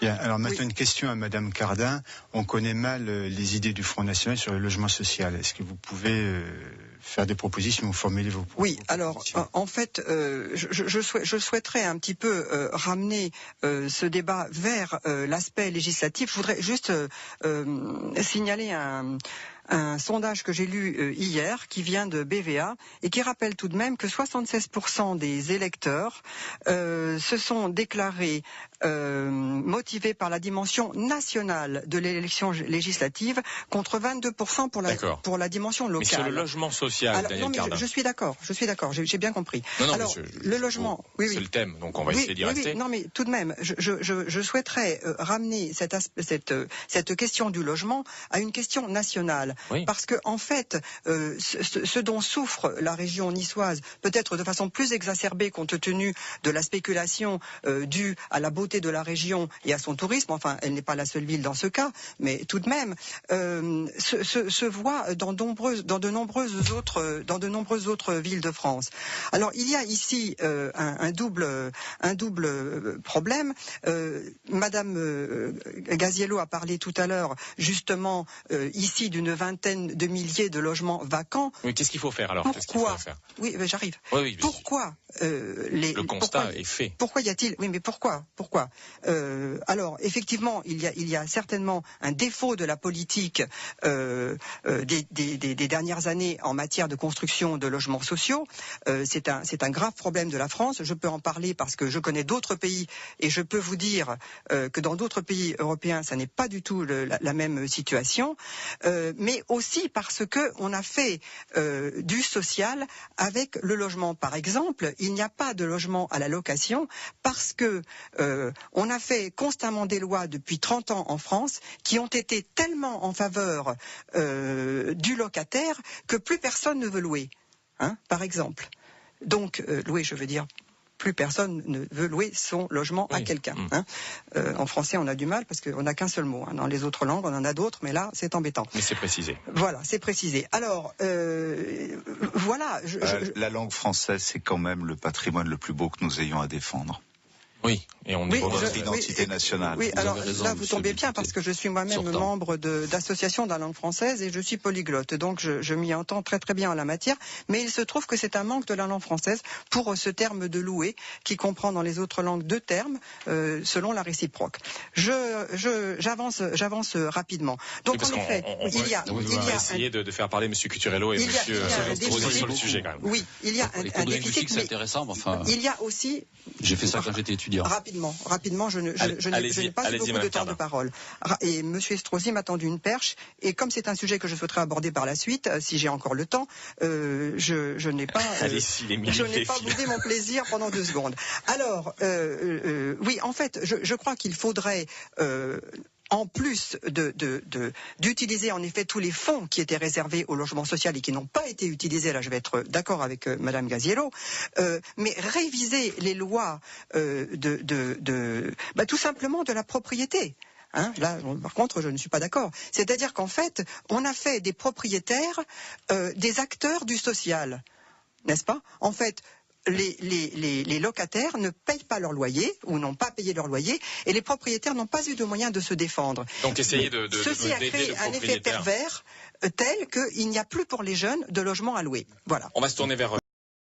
Bien, alors maintenant une question à Madame Cardin. On connaît mal les idées du Front National sur le logement social. Est-ce que vous pouvez faire des propositions ou formuler vos propositions? Oui, alors en fait, je souhaiterais un petit peu ramener ce débat vers l'aspect législatif. Je voudrais juste signaler un sondage que j'ai lu hier, qui vient de BVA, et qui rappelle tout de même que 76% des électeurs se sont déclarés motivés par la dimension nationale de l'élection législative, contre 22% pour la dimension locale. Mais sur le logement social, alors, Daniel Cardin. je suis d'accord, j'ai bien compris. Non, alors, le logement, c'est le thème, donc on va essayer d'y rester. Non, mais tout de même, je souhaiterais ramener cette question du logement à une question nationale. Oui. Parce que en fait, ce dont souffre la région niçoise, peut-être de façon plus exacerbée compte tenu de la spéculation due à la beauté de la région et à son tourisme, enfin elle n'est pas la seule ville dans ce cas, mais tout de même, se voit dans de nombreuses autres villes de France. Alors il y a ici un double problème. Madame Gaziello a parlé tout à l'heure justement ici d'une vingtaine de milliers de logements vacants. Oui, qu'est-ce qu'il faut faire alors? Pourquoi? Oui, j'arrive. Oui, pourquoi le constat est fait. Pourquoi y a-t-il? Oui, mais pourquoi? Alors, effectivement, il y a certainement un défaut de la politique des dernières années en matière de construction de logements sociaux. C'est un grave problème de la France. Je peux en parler parce que je connais d'autres pays et je peux vous dire que dans d'autres pays européens, ça n'est pas du tout la même situation. Mais aussi parce que on a fait du social avec le logement. Par exemple, il n'y a pas de logement à la location parce que on a fait constamment des lois depuis 30 ans en France qui ont été tellement en faveur du locataire que plus personne ne veut louer, par exemple. Donc, louer, je veux dire, plus personne ne veut louer son logement à quelqu'un. En français, on a du mal parce qu'on n'a qu'un seul mot. Dans les autres langues, on en a d'autres, mais là, c'est embêtant. Mais c'est précisé. Voilà, c'est précisé. Alors, voilà. La langue française, c'est quand même le patrimoine le plus beau que nous ayons à défendre. Oui, et on est pour notre identité nationale. Oui, alors là, vous tombez bien parce que je suis moi-même membre d'association de la langue française et je suis polyglotte, donc je m'y entends très très bien en la matière. Mais il se trouve que c'est un manque de la langue française pour ce terme de louer, qui comprend dans les autres langues deux termes selon la réciproque. J'avance rapidement. Donc en effet, il y a essayer de faire parler Monsieur Cuturello et Monsieur Estrosi sur le sujet quand même. Oui, il y a un déficit. C'est intéressant, mais enfin. Il y a aussi. J'ai fait ça quand j'étais étudiant. Rapidement, je n'ai pas beaucoup de temps de parole. Et Monsieur Estrosi m'a tendu une perche, et comme c'est un sujet que je souhaiterais aborder par la suite, si j'ai encore le temps, je n'ai pas boudé mon plaisir pendant 2 secondes. Alors, oui, en fait, je crois qu'il faudrait en plus d'utiliser en effet tous les fonds qui étaient réservés au logement social et qui n'ont pas été utilisés, là je vais être d'accord avec Madame Gaziello, mais réviser les lois tout simplement de la propriété. Là, par contre, je ne suis pas d'accord. C'est-à-dire qu'en fait, on a fait des propriétaires des acteurs du social, n'est-ce pas? En fait, les locataires ne payent pas leur loyer ou n'ont pas payé leur loyer et les propriétaires n'ont pas eu de moyens de se défendre. Donc essayer ceci a créé un effet pervers tel qu'il n'y a plus pour les jeunes de logements à louer. Voilà. On va se tourner vers